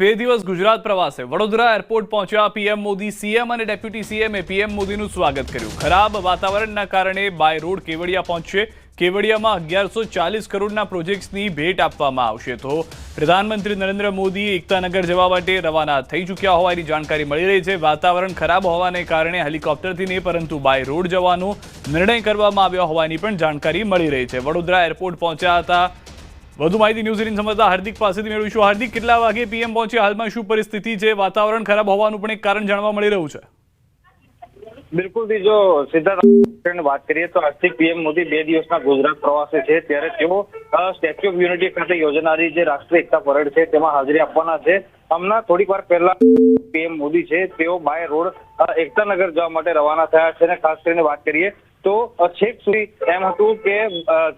2 દિવસ ગુજરાત પ્રવાસે વડોદરા એરપોર્ટ પહોંચ્યા પીએમ મોદી। સીએમ અને ડેપ્યુટી સીએમએ પીએમ મોદીનું સ્વાગત કર્યું। ખરાબ વાતાવરણના કારણે બાય રોડ કેવડિયા પહોંચશે। કેવડિયામાં 1140 કરોડના પ્રોજેક્ટ્સની ભેટ આપવામાં આવશે। તો પ્રધાનમંત્રી નરેન્દ્ર મોદી એકતાનગર જવા માટે રવાના થઈ ચૂક્યા હોવાની જાણકારી મળી રહી છે। વાતાવરણ ખરાબ હોવાને કારણે હેલિકોપ્ટરથી નહીં પરંતુ બાય રોડ જવાનો નિર્ણય કરવામાં આવ્યો હોવાની પણ જાણકારી મળી રહી છે। વડોદરા એરપોર્ટ પહોંચ્યા હતા। વધુ માહિતી ન્યૂઝ 18 સંવાદદાતા હાર્દિક પાસેથી મેળવીશું। હાર્દિક, કેટલા વાગે પીએમ પહોંચ્યા? હાલમાં શું પરિસ્થિતિ છે? વાતાવરણ ખરાબ હોવાનું પણ એક કારણ જાણવા મળી રહ્યું છે। બિલકુલ, જો સીધા વાત કરીએ તો આજથી પીએમ મોદી 2 દિવસના ગુજરાત પ્રવાસે છે, ત્યારે તેઓ સ્ટેચ્યુ ઓફ યુનિટી ખાતે યોજાનારી જે રાષ્ટ્રીય એકતા પરેડ છે તેમાં હાજરી આપવાના છે। હમણાં થોડીક વાર પહેલા પીએમ મોદી છે તેઓ બાય રોડ એકતાનગર જવા માટે રવાના થયા છે। અને ખાસ કરીને વાત કરીએ તો છેક સુધી એમ હતું કે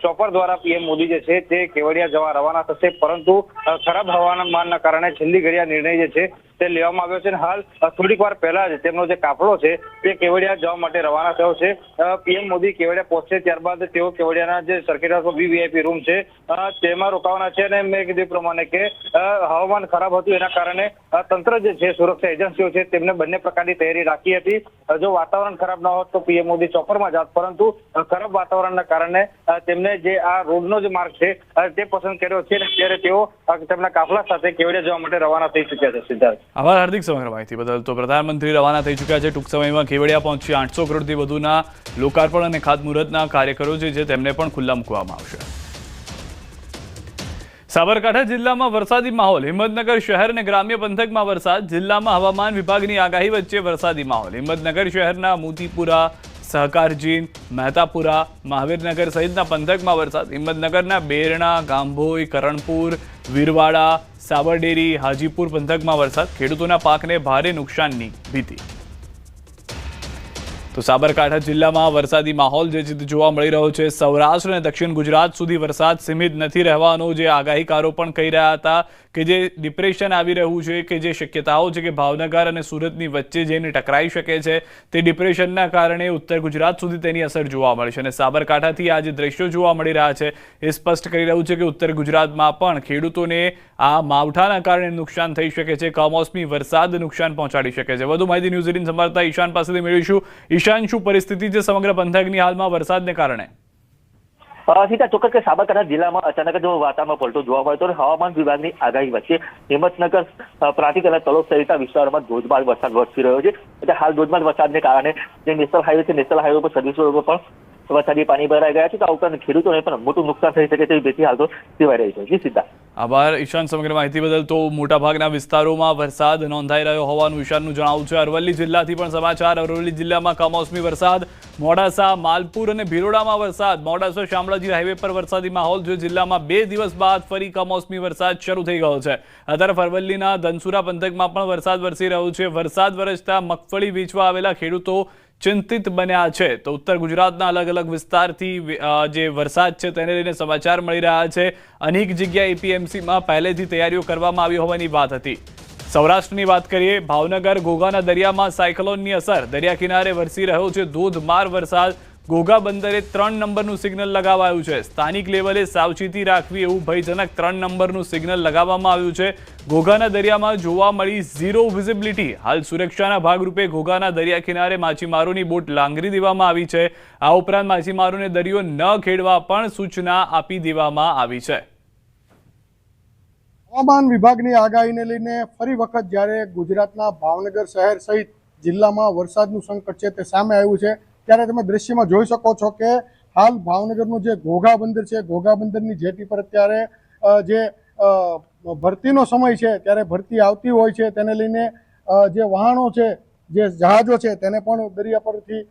ચોપર દ્વારા પીએમ મોદી જે છે તે કેવડિયા જવા રવાના થશે, પરંતુ ખરાબ હવામાનના કારણે છેલ્લી ઘડીએ નિર્ણય જે છે તે લેવામાં આવ્યો છે। હાલ થોડીક વાર પહેલા જ તેમનો જે કાફલો છે તે કેવડિયા જવા માટે રવાના થયો છે। પીએમ મોદી કેવડિયા પહોંચશે ત્યારબાદ તેઓ કેવડિયાના જે સર્કિટ હાઉસ વીવીઆઈપી રૂમ છે તેમાં રોકાવાના છે। અને મેં કીધું પ્રમાણે કે હવામાન ખરાબ હતું એના કારણે તંત્ર જે છે, સુરક્ષા એજન્સીઓ છે, તેમને બંને પ્રકારની તૈયારી રાખી હતી। જો વાતાવરણ ખરાબ ન હોત તો પીએમ મોદી ચોપરમાં જાત, પરંતુ ખરાબ વાતાવરણના કારણે તેમને જે આ રોડનો જે માર્ગ છે તે પસંદ કર્યો છે। ત્યારે તેઓ તેમના કાફલા સાથે કેવડિયા જવા માટે રવાના થઈ ચૂક્યા છે। સિદ્ધાર્થ, આભાર હાર્દિક સમગ્ર માહિતી બદલ। તો પ્રધાનમંત્રી રવાના થઈ ચૂક્યા છે। ટૂંક સમયમાં કેવડિયા પહોંચી 800 કરોડથી વધુના લોકાર્પણ અને ખાતમુહૂર્તના કાર્યક્રમો છે તેમને પણ ખુલ્લા મૂકવામાં આવશે। સાબરકાંઠા જિલ્લામાં વરસાદી માહોલ। હિંમતનગર શહેર અને ગ્રામ્ય પંથકમાં વરસાદ। જિલ્લામાં હવામાન વિભાગની આગાહી વચ્ચે વરસાદી માહોલ। હિંમતનગર શહેરના મોતીપુરા, સહકારજીન, મહેતાપુરા, મહાવીરનગર સહિતના પંથકમાં વરસાદ। હિંમતનગરના બેરણા, ગાંભોઈ, કરણપુર, વીરવાડા, સાબરડેરી, હાજીપુર પંથકમાં વરસાદ। ખેડૂતોના પાકને ભારે નુકસાનની ભીતિ। તો સાબરકાંઠા જિલ્લામાં વરસાદી માહોલ જે છે જોવા મળી રહ્યો છે। સૌરાષ્ટ્ર અને દક્ષિણ ગુજરાત સુધી વરસાદ સીમિત નથી રહેવાનો જે આગાહીકારો પણ કહી રહ્યા હતા કે જે ડિપ્રેશન આવી રહ્યું છે, કે જે શક્યતાઓ છે કે ભાવનગર અને સુરતની વચ્ચે જઈને ટકરાઈ શકે છે, તે ડિપ્રેશનના કારણે ઉત્તર ગુજરાત સુધી તેની અસર જોવા મળશે। અને સાબરકાંઠાથી આ જે દ્રશ્યો જોવા મળી રહ્યા છે એ સ્પષ્ટ કરી રહ્યું છે કે ઉત્તર ગુજરાતમાં પણ ખેડૂતોને આ માવઠાના કારણે નુકસાન થઈ શકે છે। કમોસમી વરસાદ નુકસાન પહોંચાડી શકે છે। વધુ માહિતી ન્યૂઝ 18 સંવાદદાતા ઈશાન પાસેથી મેળવીશું। ઈશાન, શું પરિસ્થિતિ છે સમગ્ર પંથકની હાલમાં વરસાદને કારણે? સીધા ચોક્કસ કે સાબરકાંઠા જિલ્લામાં અચાનક જો વાતાવરણમાં પલટો જોવા મળે તો હવામાન વિભાગની આગાહી વચ્ચે હિંમતનગર, પ્રાંતિક અને તલોદ સહિતના વિસ્તારોમાં ધોધમાર વરસાદ વરસી રહ્યો છે। એટલે હાલ ધોધમાર વરસાદને કારણે જે નેશનલ હાઈવે છે, નેશનલ હાઈવે પર સર્વિસ રોડ પર પણ વરસાદી પાણી ભરાઈ ગયા છે। તો આ ઉપરાંત ખેડૂતોને પણ મોટું નુકસાન થઈ શકે તેવી ભીતિ હાલ તો સેવાઈ રહી છે। જી સીધા, આભાર ઈશાન સમગ્ર માહિતી બદલ। તો મોટાભાગના વિસ્તારોમાં વરસાદ નોંધાઈ રહ્યો હોવાનું ઈશાનનું જણાવવું છે। અરવલ્લી જિલ્લાથી પણ સમાચાર। અરવલ્લી જિલ્લામાં કમોસમી વરસાદ। મોડાસા, માલપુર અને ભિલોડામાં વરસાદ। મોડાસા શામળાજી હાઈવે પર વરસાદી માહોલ છે। જિલ્લામાં 2 દિવસ બાદ ફરી કમોસમી વરસાદ શરૂ થઈ ગયો છે। આ તરફ અરવલ્લીના ધનસુરા પંથકમાં પણ વરસાદ વરસી રહ્યો છે। વરસાદ વરસતા મગફળી વેચવા આવેલા ખેડૂતો ચિંતિત બન્યા છે। તો ઉત્તર ગુજરાતના અલગ અલગ વિસ્તારથી જે વરસાદ છે તેને લઈને સમાચાર મળી રહ્યા છે। અનેક જગ્યાએ એપીએમસીમાં પહેલેથી તૈયારીઓ કરવામાં આવી હોવાની વાત હતી। સૌરાષ્ટ્રની વાત કરીએ, ભાવનગર, ઘોઘાના દરિયામાં સાયક્લોનની અસર। દરિયા કિનારે વરસી રહ્યો છે ધોધમાર વરસાદ। ઘોઘા બંદરે 3 નંબરનું સિગ્નલ લગાવાયું છે। સ્થાનિક લેવલે સાવચેતી રાખવી એવું ભયજનક 3 નંબરનું સિગ્નલ લગાવવામાં આવ્યું છે। ઘોઘાના દરિયામાં જોવા મળી ઝીરો વિઝિબિલિટી। હાલ સુરક્ષાના ભાગરૂપે ઘોઘાના દરિયા કિનારે માછીમારોની બોટ લાંગરી દેવામાં આવી છે। આ ઉપરાંત માછીમારોને દરિયો ન ખેડવા પણ સૂચના આપી દેવામાં આવી છે। હવામાન વિભાગની આગાહીને લઈને ફરી વખત જ્યારે ગુજરાતના ભાવનગર શહેર સહિત જિલ્લામાં વરસાદનું સંકટ છે તે સામે આવ્યું છે, ત્યારે તમે દ્રશ્યમાં જોઈ શકો છો કે હાલ ભાવનગરનું જે ઘોઘા બંદર છે, ઘોઘા બંદરની જેટી પર અત્યારે જે ભરતીનો સમય છે ત્યારે ભરતી આવતી હોય છે, તેને લઈને જે વહાણો છે, જે જહાજો છે તેને પણ દરિયા પરથી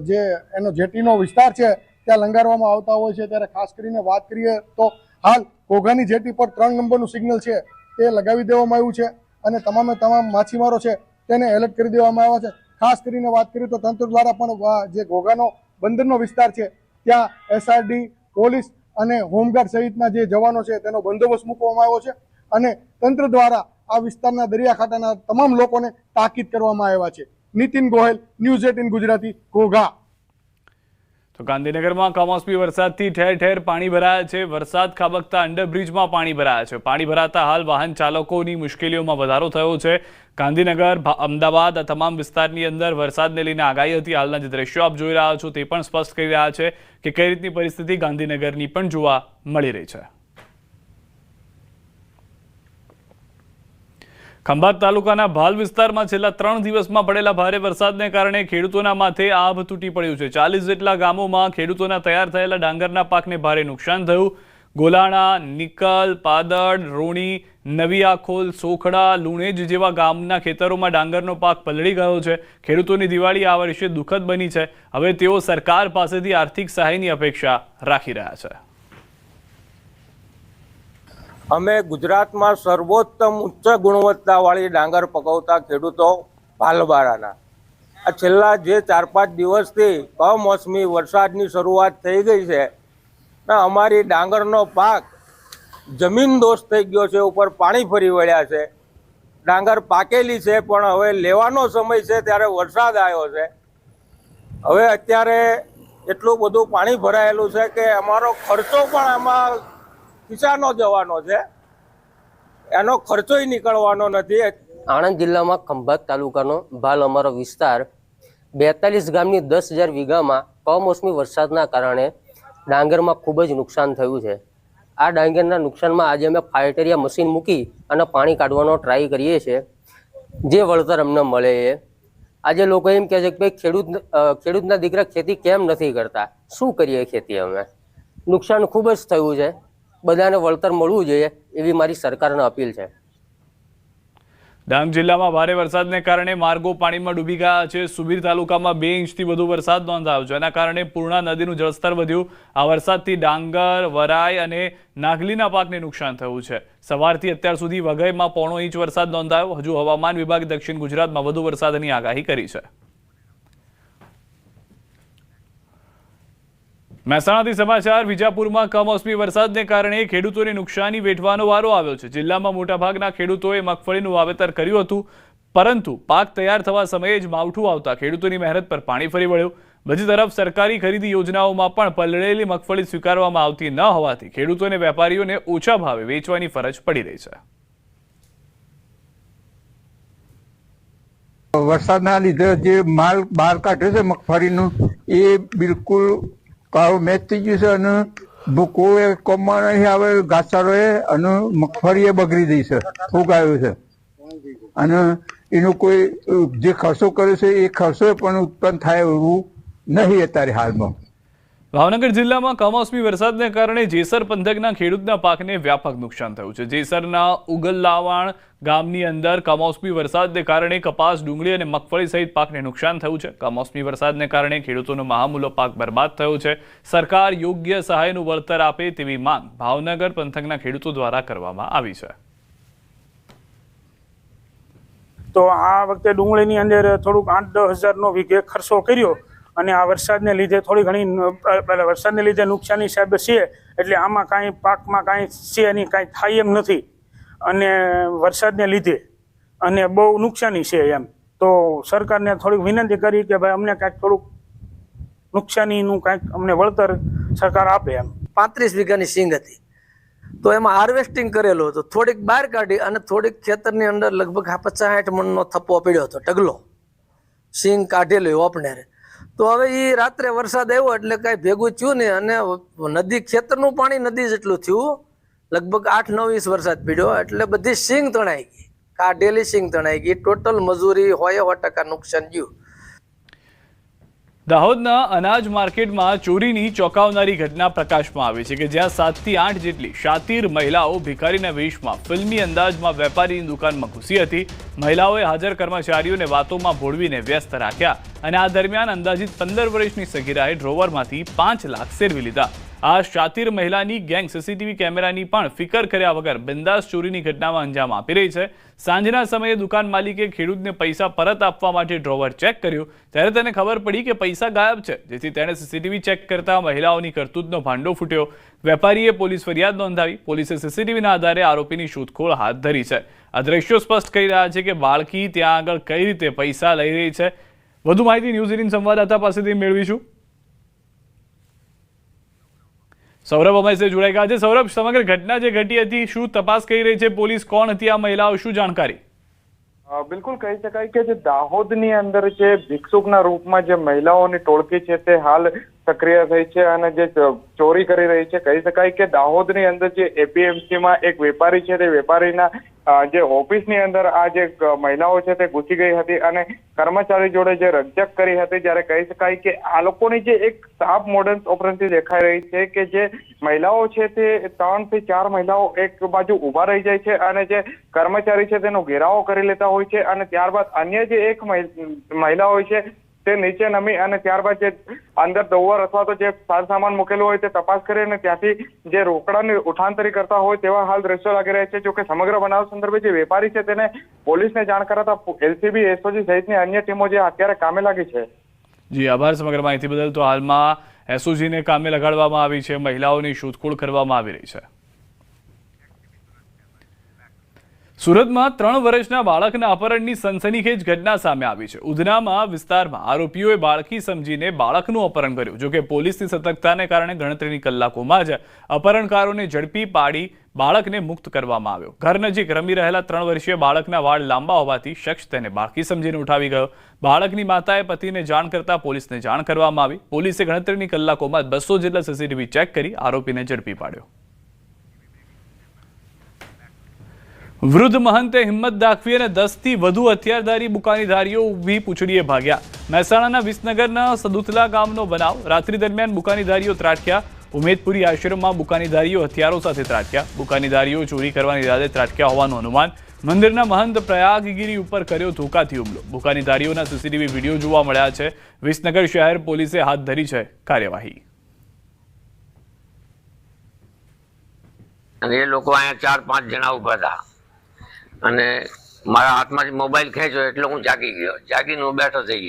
જે એનો જેટીનો વિસ્તાર છે ત્યાં લંગારવામાં આવતા હોય છે। ત્યારે ખાસ કરીને વાત કરીએ તો હાલ ઘોઘાની જેટી પર 3 નંબરનું સિગ્નલ છે તે લગાવી દેવામાં આવ્યું છે અને તમામે તમામ માછીમારો છે તેને એલર્ટ કરી દેવામાં આવ્યા છે। ખાસ કરીને વાત કરીએ તો તંત્ર દ્વારા પણ જે ઘોઘાનો બંદરનો વિસ્તાર છે ત્યાં એસઆરડી, પોલીસ અને હોમગાર્ડ સહિતના જે જવાનો છે તેનો બંદોબસ્ત મૂકવામાં આવ્યો છે અને તંત્ર દ્વારા આ વિસ્તારના દરિયાકાંઠાના તમામ લોકોને તાકીદ કરવામાં આવ્યા છે। નીતિન ગોહેલ, ન્યૂઝ 18 ગુજરાતી, ઘોઘા। તો ગાંધીનગરમાં કમોસમી વરસાદથી ઠેર ઠેર પાણી ભરાયા છે. વરસાદ ખાબકતા અંડરબ્રિજમાં પાણી ભરાયા છે. પાણી ભરાતા હાલ વાહન ચાલકોની મુશ્કેલીઓમાં વધારો થયો છે. ગાંધીનગર, અમદાવાદ આ તમામ વિસ્તારની અંદર વરસાદને લઈને આગાહી હતી. હાલના જે દ્રશ્યો આપ જોઈ રહ્યા છો તે પણ સ્પષ્ટ કરી રહ્યા છે કે કઈ રીતની પરિસ્થિતિ ગાંધીનગરની પણ જોવા મળી રહી છે. ખંભાત તાલુકાના ભાલ વિસ્તારમાં છેલ્લા 3 દિવસમાં પડેલા ભારે વરસાદને કારણે ખેડૂતોના માથે આભ તૂટી પડ્યું છે. 40 જેટલા ગામોમાં ખેડૂતોના તૈયાર થયેલા ડાંગરના પાકને ભારે નુકસાન થયું. ગોલાણા, નિકલ, પાદડ, રોણી, નવી આખોલ, સોખડા, લુણેજ જેવા ગામના ખેતરોમાં ડાંગરનો પાક પલળી ગયો છે. ખેડૂતોની દિવાળી આ વર્ષે દુઃખદ બની છે. હવે તેઓ સરકાર પાસેથી આર્થિક સહાયની અપેક્ષા રાખી રહ્યા છે. અમે ગુજરાતમાં સર્વોત્તમ ઉચ્ચ ગુણવત્તાવાળી ડાંગર પકવતા ખેડૂતો ભાલબારાના આ છેલ્લા જે 4-5 દિવસથી કમોસમી વરસાદની શરૂઆત થઈ ગઈ છે ને અમારી ડાંગરનો પાક જમીનદોસ્ત થઈ ગયો છે. ઉપર પાણી ફરી વળ્યા છે. ડાંગર પાકેલી છે પણ હવે લેવાનો સમય છે ત્યારે વરસાદ આવ્યો છે. હવે અત્યારે એટલું બધું પાણી ભરાયેલું છે કે અમારો ખર્ચો પણ આમાં ખિસ્સાનો જવાનો છે, એનો ખર્ચોય નીકળવાનો નથી. આણંદ જિલ્લામાં ખંભાત તાલુકાનો ભાલ અમારો વિસ્તાર 42 ગામની 10,000 વીઘામાં કમોસમી વરસાદના કારણે ડાંગરમાં ખૂબ જ નુકસાન થયું છે. આ ડાંગરના નુકસાનમાં આજે અમે ફાઇટેરિયા મશીન મૂકી અને પાણી કાઢવાનો ટ્રાય કરીએ છીએ. જે વળતર અમને મળે એ આજે લોકો એમ કહે છે કે ભાઈ ખેડૂતના દીકરા ખેતી કેમ નથી કરતા, શું કરીએ ખેતી? અમે નુકસાન ખૂબ જ થયું છે. બધાને વળતર મળવું જોઈએ એવી મારી સરકારને અપીલ છે. ડાંગ જિલ્લામાં ભારે વરસાદને કારણે માર્ગો પાણીમાં ડૂબી ગયા છે. સુબીર તાલુકામાં 2 ઇંચથી વધુ વરસાદ નોંધાયો છે. જેના કારણે પૂર્ણા નદીનું જળસ્તર વધ્યું. આ વરસાદથી ડાંગર, વરાઈ અને નાગલીના પાકને નુકસાન થયું છે. સવારથી અત્યાર સુધી વઘઈમાં 1.5 ઇંચ વરસાદ નોંધાયો. હજુ હવામાન વિભાગે દક્ષિણ ગુજરાતમાં વધુ વરસાદની આગાહી કરી છે. મહેસાણાથી સમાચાર. વિજાપુરમાં કમોસમી વરસાદને કારણે ખેડૂતોને નુકસાની વેઠવાનો વારો આવ્યો છે. જિલ્લામાં મોટાભાગના ખેડૂતોએ મગફળીનું વાવેતર કર્યું હતું, પરંતુ પાક તૈયાર થવા સમયે જ માવઠું આવતા ખેડૂતોની મહેનત પર પાણી ફરી વળ્યું. બીજી તરફ સરકારી ખરીદી યોજનાઓમાં પણ પલળેલી મગફળી સ્વીકારવામાં આવતી ન હોવાથી ખેડૂતોને વેપારીઓને ઓછા ભાવે વેચવાની ફરજ પડી રહી છે. વરસાદના લીધે જે માલ બહાર કાઢે છે મગફળીનું એ બિલકુલ કાળો મેચ થઈ ગયું છે અને ભૂકો કોમમાં નહીં આવે, ઘાસચારો અને મગફળી બગડી ગઈ છે, ફૂગ આવ્યો છે અને એનો કોઈ જે ખર્ચો કરે છે એ ખર્ચો પણ ઉત્પન્ન થાય એવું નહીં અત્યારે હાલમાં. ભાવનગર જિલ્લામાં કમોસમી વરસાદને કારણે જેસર પંથકના ખેડૂતના પાકને વ્યાપક નુકસાન થયું છે. જેસરના ઉગલલાવાણ ગામની અંદર કમોસમી વરસાદને કારણે કપાસ, ડુંગળી અને મગફળી સહિત પાકને નુકસાન થયું છે. કમોસમી વરસાદને કારણે ખેડૂતોનો મહામૂલો પાક બરબાદ થયો છે. સરકાર યોગ્ય સહાયનું વળતર આપે તેવી માંગ ભાવનગર પંથકના ખેડૂતો દ્વારા કરવામાં આવી છે. તો આ વખતે ડુંગળીની અંદર થોડુંક 8-10 હજારનો વીઘે ખર્ચો કર્યો અને આ વરસાદને લીધે થોડી ઘણી વરસાદને લીધે નુકસાની સાહેબ છે. એટલે આમાં કાંઈ પાકમાં કાંઈ છે નહીં, કાંઈ થાય એમ નથી અને વરસાદને લીધે અને બહુ નુકસાની છે એમ. તો સરકારને થોડીક વિનંતી કરી કે ભાઈ અમને કાંઈક થોડુંક નુકસાનીનું કાંઈક અમને વળતર સરકાર આપે એમ. 35 વીઘાની સિંગ હતી તો એમાં હાર્વેસ્ટિંગ કરેલું હતું, થોડીક બહાર કાઢી અને થોડીક ખેતરની અંદર લગભગ 50-60 મણનો થપ્પો પડ્યો હતો, ઢગલો સિંગ કાઢેલો ઓપનેર. તો હવે એ રાત્રે વરસાદ આવ્યો એટલે કાંઈ ભેગું થયું નહીં અને નદી ખેતરનું પાણી નદી જેટલું થયું. લગભગ 8-9 ઇંચ વરસાદ પડ્યો એટલે બધી સિંગ તણાઈ ગઈ, કાઢેલી સિંગ તણાઈ ગઈ. ટોટલ મજૂરી 100% નુકસાન ગયું. દાહોદના અનાજ માર્કેટમાં ચોરીની ચોંકાવનારી ઘટના પ્રકાશમાં આવી છે કે જ્યાં 7 થી 8 જેટલી શાતીર મહિલાઓ ભિખારીના વેશમાં ફિલ્મી અંદાજમાં વેપારીની દુકાનમાં ઘૂસી હતી. મહિલાઓએ હાજર કર્મચારીઓને વાતોમાં ભોળવીને વ્યસ્ત રાખ્યા અને આ દરમિયાન અંદાજિત 15 વર્ષની સગીરાએ ડ્રોવરમાંથી 5 લાખ સેરવી લીધા. આ શાતીર મહિલાની ગેંગ સીસીટીવી કેમેરાની પણ ફિકર કર્યા વગર બિંદાસ ચોરીની ઘટનામાં અંજામ આપી રહી છે. સાંજના સમયે દુકાન માલિકે ખેડૂતને પૈસા પરત આપવા માટે ડ્રોવર ચેક કર્યું ત્યારે તેને ખબર પડી કે પૈસા ગાયબ છે, જેથી તેણે સીસીટીવી ચેક કરતા મહિલાઓની કરતૂતનો ભાંડો ફૂટ્યો. વેપારીએ પોલીસ ફરિયાદ નોંધાવી. પોલીસે સીસીટીવીના આધારે આરોપીની શોધખોળ હાથ ધરી છે. આ દ્રશ્યો સ્પષ્ટ કરી રહ્યા છે કે બાળકી ત્યાં આગળ કઈ રીતે પૈસા લઈ રહી છે. વધુ માહિતી ન્યૂઝ 18 સંવાદદાતા પાસેથી મેળવીશું. સૌરભ અમારી સાથે જોડાઈ ગયા છે. સૌરભ, સમગ્ર ઘટના જે ઘટી હતી, શું તપાસ કરી રહી છે પોલીસ? કોણ હતી આ મહિલાઓ, શું જાણકારી? બિલકુલ કહી શકાય કે જે દાહોદની અંદર જે ભિક્ષુકના રૂપમાં જે મહિલાઓની ટોળકી છે તે હાલ સક્રિય થઈ છે અને જે ચોરી કરી રહી છે. કહી શકાય કે દાહોદની અંદર જે એપીએમસીમાં એક વેપારી છે તે વેપારીના જે ઓફિસની અંદર આ જે મહિલાઓ છે તે ઘૂસી ગઈ હતી અને કર્મચારી જોડે જે રકઝક કરી હતી. જ્યારે કહી શકાય કે આ લોકોની જે એક સાફ મોડર્ન ઓપરેશન દેખાઈ રહી છે કે જે મહિલાઓ છે તે 3 થી 4 મહિલાઓ એક બાજુ ઉભા રહી જાય છે અને જે કર્મચારી છે તેનો ઘેરાવો કરી લેતા હોય છે અને ત્યારબાદ અન્ય જે એક મહિલા હોય છે તે નીચે નમી અને ત્યારબાદ જે અંદર દોવર અથવા તો જે સામાન મૂકેલો હોય તે તપાસ કરી અને ત્યાંથી જે રોકડાની ઉઠાંતરી કરતા હોય તેવા હાલ દ્રશ્યો લાગી રહ્યા છે. જોકે સમગ્ર બનાવ સંદર્ભે જે વેપારી છે તેને પોલીસને જાણ કરાતા એલસીબી, એસઓજી સહિતની અન્ય ટીમો જે અત્યારે કામે લાગી છે. જી આભાર સમગ્ર માહિતી બદલ. તો હાલમાં એસઓજીને કામે લગાડવામાં આવી છે, મહિલાઓની શોધખોળ કરવામાં આવી રહી છે. સુરતમાં 3 વર્ષના બાળકના અપહરણની સનસનીખેજ ઘટના સામે આવી છે. ઉધનામાં વિસ્તારમાં આરોપીઓએ બાળકી સમજીને બાળકનું અપહરણ કર્યું. જોકે પોલીસની સતર્કતાને કારણે ગણતરીની કલાકોમાં જ અપહરણકારોને ઝડપી પાડી બાળકને મુક્ત કરવામાં આવ્યો. ઘર નજીક રમી રહેલા 3 વર્ષીય બાળકના વાળ લાંબા હોવાથી શખ્સ તેને બાળકી સમજીને ઉઠાવી ગયો. બાળકની માતાએ પતિને જાણ કરતા પોલીસને જાણ કરવામાં આવી. પોલીસે ગણતરીની કલાકોમાં 200 જેટલા સીસીટીવી ચેક કરી આરોપીને ઝડપી પાડ્યો. વૃદ્ધ મહંતે હિંમત દાખવી અને 10 થી વધુ હથિયારધારી બુકાનીધારીઓ ઊભી પૂંછડીએ ભાગ્યા. મહેસાણાના વિસનગરના સદુતલા ગામનો બનાવ. રાત્રિ દરમિયાન બુકાનીધારીઓ ત્રાટક્યા. ઉમેદપુરી આશ્રમમાં બુકાનીધારીઓ હથિયારો સાથે ત્રાટક્યા. બુકાનીધારીઓ ચોરી કરવાની ઇરાદે ત્રાટક્યા હોવાનું અનુમાન. મંદિરના મહંત પ્રયાગગીરી ઉપર કર્યો ધોકાથી હુમલો. બુકાનીધારીઓના સીસીટીવી વિડીયો જોવા મળ્યા છે. વિસનગર શહેર પોલીસે હાથ ધરી છે કાર્યવાહી. અને એ લોકો અહીંયા 4-5 જણા ઉભા હતા અને મારા હાથમાંથી મોબાઈલ ખેંચ્યો એટલે હું જાગી ગયો. જાગીને હું બેઠો થઈ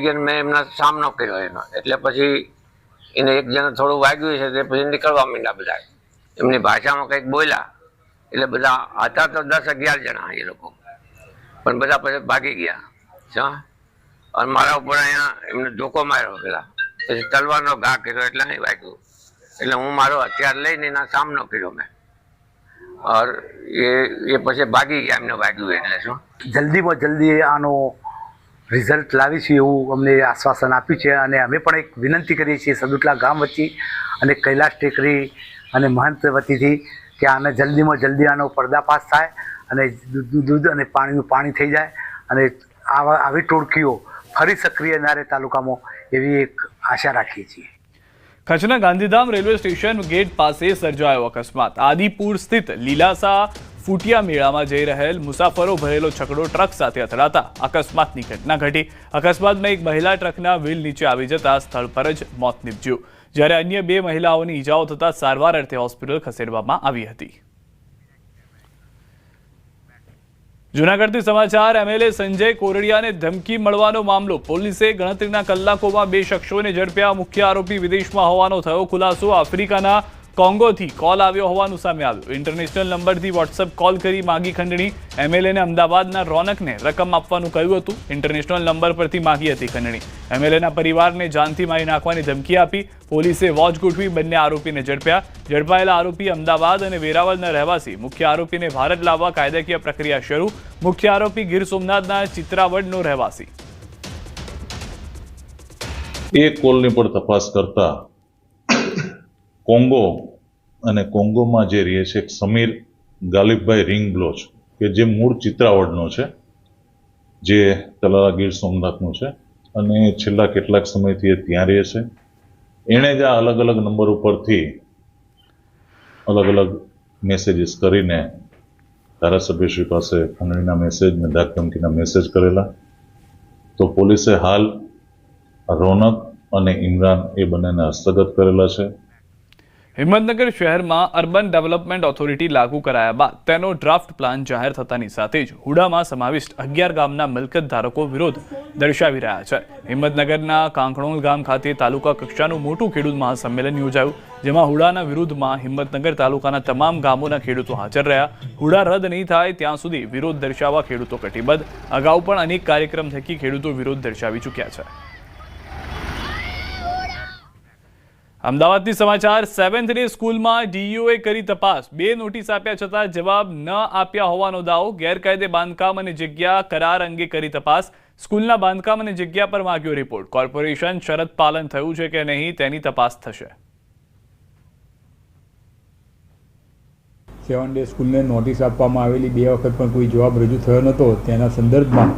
ગયો મેં એમના સામનો કર્યો એનો. એટલે પછી એને એક જણા થોડું વાગ્યું છે તે પછી નીકળવા માંડ્યા બધા. એમની ભાષામાં કંઈક બોલ્યા એટલે બધા હતા તો 10-11 જણા એ લોકો, પણ બધા પછી ભાગી ગયા. અને મારા ઉપર અહીંયા એમને ધોકો માર્યો. પેલા પછી તલવારનો ઘા કર્યો એટલે નહીં વાગ્યું. એટલે હું મારો હથિયાર લઈને એના સામનો કર્યો મેં. और ये પછી ભાગી ગયા એમને વાગ્યું એટલે શું. જલ્દીમાં જલ્દી આનો રિઝલ્ટ લાવીશું એવું અમને આશ્વાસન આપ્યું છે અને અમે પણ એક વિનંતી કરીએ છીએ સદુતલા ગામ વચ્ચે અને કૈલાશ ટેકરી અને મહંત વતીથી કે આને જલ્દીમાં જલ્દી આનો પર્દાફાશ થાય અને દૂધ અને પાણીનું પાણી થઈ જાય અને આવી ટોળકીઓ ફરી સક્રિય ના રહે તાલુકામાં એવી એક આશા રાખીએ છીએ. કચ્છના ગાંધીધામ રેલવે સ્ટેશન ગેટ પાસે સર્જાયો અકસ્માત. આદિપુર સ્થિત લીલાસા ફૂટિયા મેળામાં જઈ રહેલ મુસાફરો ભરેલો છકડો ટ્રક સાથે અથડાતા અકસ્માતની ઘટના ઘટી. અકસ્માતમાં એક મહિલા ટ્રકના વ્હીલ નીચે આવી જતા સ્થળ પર જ મોત નીપજ્યું, જ્યારે અન્ય 2 મહિલાઓની ઈજાઓ થતા સારવાર અર્થે હોસ્પિટલ ખસેડવામાં આવી હતી. જૂનાગઢથી સમાચાર. એમએલએ સંજય કોરડિયાને ધમકી મળવાનો મામલો. પોલીસે ગણતરીના કલાકોમાં 2 શખ્સોને ઝડપ્યા. મુખ્ય આરોપી વિદેશમાં હોવાનો થયો ખુલાસો. આફ્રિકાના કોંગોથી કોલ આવ્યો હોવાનું સામે આવ્યું. ઇન્ટરનેશનલ નંબરથી વોટ્સએપ કોલ કરી માગી ખંડણી. એમએલએને અમદાવાદના રોનકને રકમ આપવાનું કહ્યું હતું. ઇન્ટરનેશનલ નંબર પરથી માગી હતી ખંડણી. એમએલએના પરિવારને જાનથી મારી નાખવાની ધમકી આપી. પોલીસે વોચ ગોઠવી બંને આરોપીને ઝડપ્યા. ઝડપાયેલા આરોપી અમદાવાદ અને વેરાવળના રહેવાસી. મુખ્ય આરોપીને ભારત લાવવા કાયદાકીય પ્રક્રિયા શરૂ. મુખ્ય આરોપી ગીર સોમનાથના ચિત્રાવડનો રહેવાસી. એ કોલની પણ તપાસ કરતા કોંગો અને કોંગોમાં જે રહે છે સમીર ગાલિબભાઈ રીંગબ્લોચ કે જે મૂળ ચિત્રાવડનો છે, જે તલાલા ગીર સોમનાથનું છે અને છેલ્લા કેટલાક સમયથી એ ત્યાં રહે છે. એણે જ આ અલગ અલગ નંબર ઉપરથી અલગ અલગ મેસેજીસ કરીને ધારાસભ્યશ્રી પાસે ખંડણીના મેસેજ ને ધાક ધમકીના મેસેજ કરેલા. તો પોલીસે હાલ રોનક અને ઇમરાન એ બંનેને હસ્તગત કરેલા છે. હિંમતનગર શહેરમાં અર્બન ડેવલપમેન્ટ ઓથોરિટી લાગુ કરાયા બાદ તેનો ડ્રાફ્ટ પ્લાન જાહેર થતાની સાથે જ હુડામાં સમાવિષ્ટ 11 ગામના મિલકત ધારકો વિરોધ દર્શાવી રહ્યા છે. હિંમતનગરના કાંકણોલ ગામ ખાતે તાલુકા કક્ષાનું મોટું ખેડૂત મહાસંમેલન યોજાયું, જેમાં હુડાના વિરોધમાં હિંમતનગર તાલુકાના તમામ ગામોના ખેડૂતો હાજર રહ્યા. હુડા રદ નહીં થાય ત્યાં સુધી વિરોધ દર્શાવવા ખેડૂતો કટિબદ્ધ. અગાઉ પણ અનેક કાર્યક્રમ થકી ખેડૂતો વિરોધ દર્શાવી ચૂક્યા છે. અમદાવાદથી સમાચાર 7th ડે સ્કૂલમાં ડીઈઓએ કરી તપાસ 2 નોટિસ આપ્યા છતાં જવાબ ન આપ્યા હોવાનો દાવો ગેરકાયદે બાંધકામ અને જગ્યા કરાર અંગે કરી તપાસ સ્કૂલના બાંધકામ અને જગ્યા પર માંગ્યો રિપોર્ટ કોર્પોરેશન શરત પાલન થયું છે કે નહીં તેની તપાસ થશે 7 ડે સ્કૂલને નોટિસ આપવામાં આવેલી 2 વખત પણ કોઈ જવાબ રજૂ થયો નહોતો તેના સંદર્ભમાં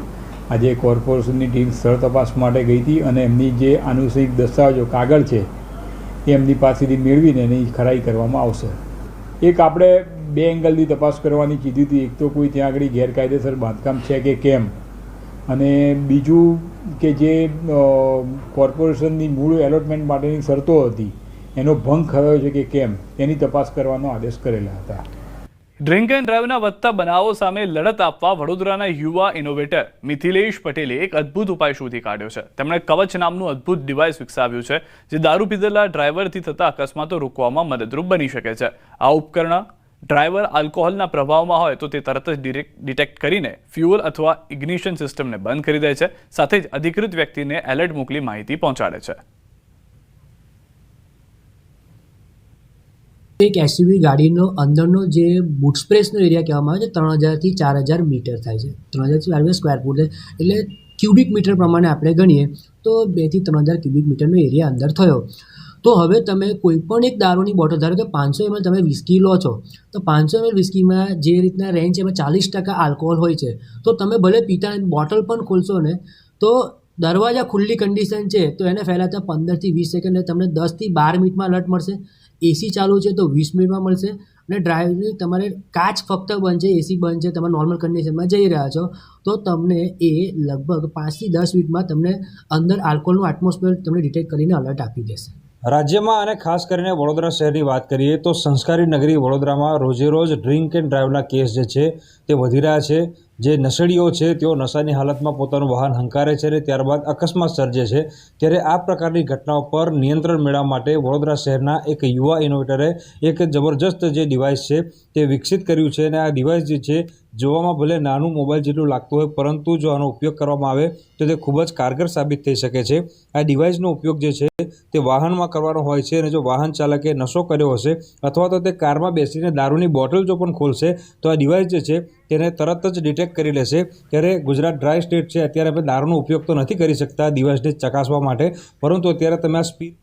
આજે કોર્પોરેશનની ટીમ સ્થળ તપાસ માટે ગઈ હતી અને એમની જે આનુષંગિક દસ્તાવેજો કાગળ છે એ એમની પાસેથી મેળવીને એની ખરાઈ કરવામાં આવશે. એક આપણે 2 એંગલથી તપાસ કરવાની કીધી હતી. એક તો કોઈ ત્યાં આગળ ગેરકાયદેસર બાંધકામ છે કે કેમ, અને બીજું કે જે કોર્પોરેશનની મૂળ એલોટમેન્ટ માટેની શરતો હતી એનો ભંગ થયો છે કે કેમ એની તપાસ કરવાનો આદેશ કરેલા હતા. ડ્રિંક એન્ડ ડ્રાઈવના વધતા બનાવો સામે લડત આપવા વડોદરાના યુવા ઇનોવેટર મિથિલેશ પટેલે એક અદ્ભુત ઉપાય શોધી કાઢ્યો છે. તેમણે કવચ નામનું અદ્ભુત ડિવાઇસ વિકસાવ્યું છે જે દારૂ પીધેલા ડ્રાઈવરથી થતા અકસ્માતો રોકવામાં મદદરૂપ બની શકે છે. આ ઉપકરણ ડ્રાઈવર આલ્કોહોલના પ્રભાવમાં હોય તો તે તરત જ ડિટેક્ટ કરીને ફ્યુઅલ અથવા ઇગ્નિશન સિસ્ટમને બંધ કરી દે છે. સાથે જ અધિકૃત વ્યક્તિને એલર્ટ મોકલી માહિતી પહોંચાડે છે. એક એસયુવી ગાડીનો અંદરનો જે બૂટ સ્પેસનો એરિયા કહેવામાં આવે છે 3000 થી 4000 મીટર થાય છે. 3000 થી 4000 સ્ક્વેર ફૂટ એટલે ક્યુબિક મીટર પ્રમાણે આપણે ગણીએ તો 2 થી 3000 ક્યુબિક મીટરનો એરિયા અંદર થયો. તો હવે તમે કોઈ પણ એક દારૂની બોટલ, ધારો કે 500 ml તમે વિસ્કી લો છો તો 500 ml વિસ્કીમાં જે રીતના રેન્જ એમાં 40% આલ્કોહોલ હોય છે, તો તમે ભલે પીતા બોટલ પણ ખોલશો ને તો દરવાજા ખુલ્લી કન્ડિશન છે તો એને ફેલાતા 15 થી 20 સેકન્ડ, તમને 10 થી 12 મિનિટમાં અલર્ટ મળશે. એસી ચાલુ છે તો 20 મિનિટમાં મળશે. અને ડ્રાઈવની તમારે કાચ ફક્ત બંધ છે, એસી બંધ છે, તમે નોર્મલ કન્ડિશનમાં જઈ રહ્યા છો તો તમને એ લગભગ 5 થી 10 મિનિટમાં તમને અંદર આલ્કોહોલનું એટમોસ્ફિયર તમને ડિટેક્ટ કરીને અલર્ટ આપી દેશે. રાજ્યમાં અને ખાસ કરીને વડોદરા શહેરની વાત કરીએ તો સંસ્કારી નગરી વડોદરામાં રોજે રોજ ડ્રિંક એન્ડ ડ્રાઈવના કેસ જે છે તે વધી રહ્યા છે. જે નશેડીઓ છે તેઓ નશાની હાલતમાં પોતાનું વાહન હંકારે છે અને ત્યારબાદ અકસ્માત સર્જે છે. ત્યારે આ પ્રકારની ઘટનાઓ પર નિયંત્રણ મેળવવા માટે વડોદરા શહેરના એક યુવા ઇનોવેટરે એક જબરજસ્ત જે ડિવાઇસ છે તે વિકસિત કર્યું છે. અને આ ડિવાઇસ જે છે જોવામાં ભલે નાનું મોબાઈલ જેટલું લાગતું હોય, પરંતુ જો આનો ઉપયોગ કરવામાં આવે તો તે ખૂબ જ કારગર સાબિત થઈ શકે છે. આ ડિવાઇસનો ઉપયોગ જે છે તે વાહનમાં કરવાનો હોય છે. અને જો વાહન ચાલકે નશો કર્યો હશે અથવા તો તે કારમાં બેસીને દારૂની બોટલ જો પણ ખોલશે તો આ ડિવાઇસ જે છે તેને તરત જ ડિટેક્ટ કરી લેશે. ત્યારે ગુજરાત ડ્રાય સ્ટેટ છે, અત્યારે આપણે દારૂનો ઉપયોગ તો નથી કરી શકતા ડિવાઇસને ચકાસવા માટે, પરંતુ અત્યારે તમે આ સ્પીડ